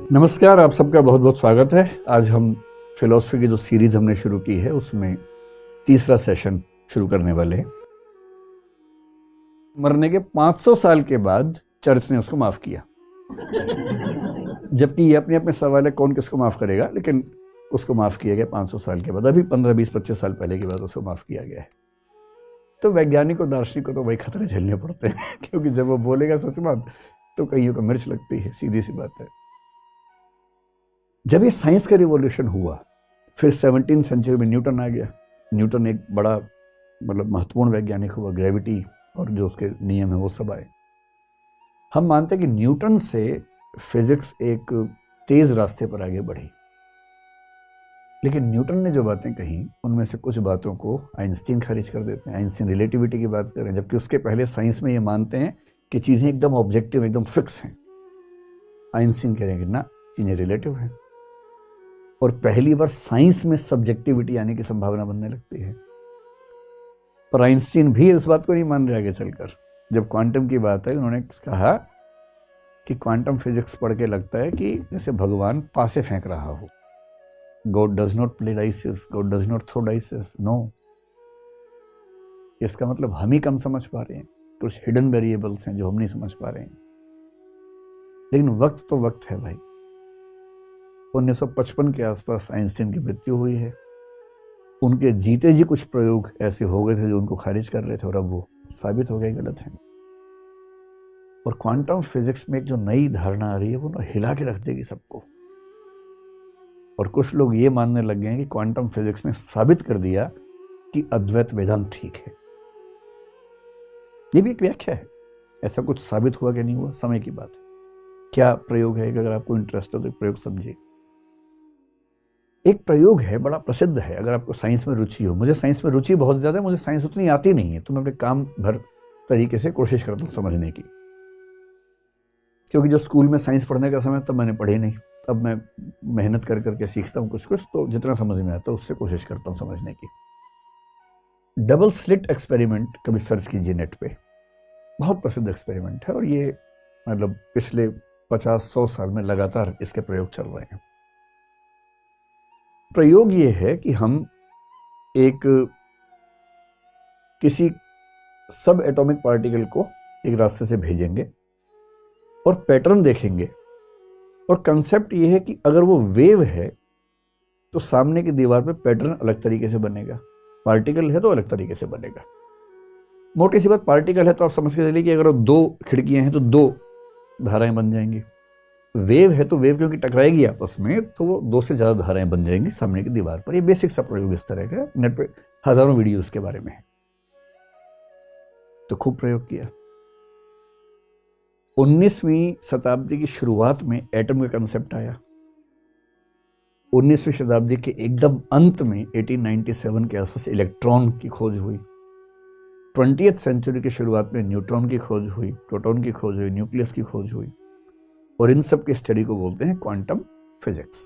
नमस्कार, आप सबका बहुत बहुत स्वागत है। आज हम फिलॉसफी की जो सीरीज हमने शुरू की है उसमें तीसरा सेशन शुरू करने वाले हैं। मरने के 500 साल के बाद चर्च ने उसको माफ किया, जबकि ये अपने अपने सवाल है कौन किसको माफ करेगा, लेकिन उसको माफ किया गया 500 साल के बाद। अभी 15, 20, 25 साल पहले के बाद उसको माफ किया गया है। तो वैज्ञानिक और दार्शनिक को तो वही खतरे झेलने पड़ते हैं क्योंकि जब वो बोलेगा सच बात तो कईयों को मिर्च लगती है, सीधी सी बात है। जब ये साइंस का रिवॉल्यूशन हुआ, फिर 17वीं सेंचुरी में न्यूटन आ गया। न्यूटन एक बड़ा महत्वपूर्ण वैज्ञानिक हुआ, ग्रेविटी और जो उसके नियम है वो सब आए। हम मानते हैं कि न्यूटन से फिजिक्स एक तेज रास्ते पर आगे बढ़ी, लेकिन न्यूटन ने जो बातें कही उनमें से कुछ बातों को आइंस्टीन खारिज कर देते हैं। आइंस्टीन रिलेटिविटी की बात करें, जबकि उसके पहले साइंस में ये मानते हैं कि चीज़ें एकदम ऑब्जेक्टिव, एकदम फिक्स हैं। आइंस्टीन कह रहे हैं कि ना, चीज़ें रिलेटिव हैं। और पहली बार साइंस में सब्जेक्टिविटी आने की संभावना बनने लगती है। पर आइंस्टीन भी इस बात को नहीं मान रहे आगे चलकर। जब क्वांटम की बात है, उन्होंने कहा कि क्वांटम फिजिक्स पढ़ के लगता है कि जैसे भगवान पासे फेंक रहा हो। God does not play dices, God does not throw dices, no. इसका मतलब हम ही कम समझ पा रहे हैं, कुछ हिडन वेरिएबल्स हैं जो हम नहीं समझ पा रहे हैं। लेकिन वक्त तो वक्त है भाई। 1955 के आसपास आइंस्टीन की मृत्यु हुई है। उनके जीते जी कुछ प्रयोग ऐसे हो गए थे जो उनको खारिज कर रहे थे, और अब वो साबित हो गए गलत हैं। और क्वांटम फिजिक्स में एक जो नई धारणा आ रही है वो ना हिला के रख देगी सबको। और कुछ लोग ये मानने लग गए हैं कि क्वांटम फिजिक्स ने साबित कर दिया कि अद्वैत वेदांत ठीक है। ये भी एक व्याख्या है। ऐसा कुछ साबित हुआ कि नहीं हुआ, समय की बात है। क्या प्रयोग है, अगर आपको इंटरेस्ट हो तो प्रयोग समझिए। एक प्रयोग है, बड़ा प्रसिद्ध है। अगर आपको साइंस में रुचि हो, मुझे साइंस में रुचि बहुत ज़्यादा है, मुझे साइंस उतनी आती नहीं है, तो मैं अपने काम भर तरीके से कोशिश करता हूँ समझने की। क्योंकि जो स्कूल में साइंस पढ़ने का समय तब मैंने पढ़ी नहीं। अब मैं मेहनत कर करके सीखता हूँ कुछ कुछ, तो जितना समझ में आता है उससे कोशिश करता हूँ समझने की। डबल स्लिट एक्सपेरिमेंट कभी सर्च कीजिए नेट पे, बहुत प्रसिद्ध एक्सपेरिमेंट है। और ये पिछले 50-100 साल में लगातार इसके प्रयोग चल रहे हैं। प्रयोग ये है कि हम एक किसी सब एटॉमिक पार्टिकल को एक रास्ते से भेजेंगे और पैटर्न देखेंगे। और कंसेप्ट ये है कि अगर वो वेव है तो सामने की दीवार पे पैटर्न अलग तरीके से बनेगा, पार्टिकल है तो अलग तरीके से बनेगा। मोटी सी बात, पार्टिकल है तो आप समझ के चलिए कि अगर 2 खिड़कियां हैं तो 2 धाराएं बन जाएंगी। वेव है तो वेव क्योंकि टकराएगी आपस में, तो वो 2 से ज़्यादा धाराएं बन जाएंगी सामने की दीवार पर। ये बेसिक सा प्रयोग इस तरह का, नेट पे हजारों वीडियो इसके बारे में है। तो खूब प्रयोग किया। 19वीं शताब्दी की शुरुआत में एटम का कंसेप्ट आया। 19वीं शताब्दी के एकदम अंत में 1897 के आसपास इलेक्ट्रॉन की खोज हुई। 20वीं सेंचुरी की शुरुआत में न्यूट्रॉन की खोज हुई, प्रोटॉन की खोज हुई, न्यूक्लियस की खोज हुई। और इन सब की स्टडी को बोलते हैं क्वांटम फिजिक्स।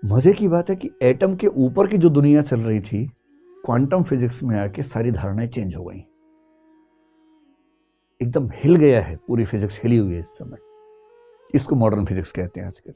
मजे की बात है कि एटम के ऊपर की जो दुनिया चल रही थी, क्वांटम फिजिक्स में आके सारी धारणाएं चेंज हो गई। एकदम हिल गया है, पूरी फिजिक्स हिली हुई है इस समय। इसको मॉडर्न फिजिक्स कहते हैं आजकल।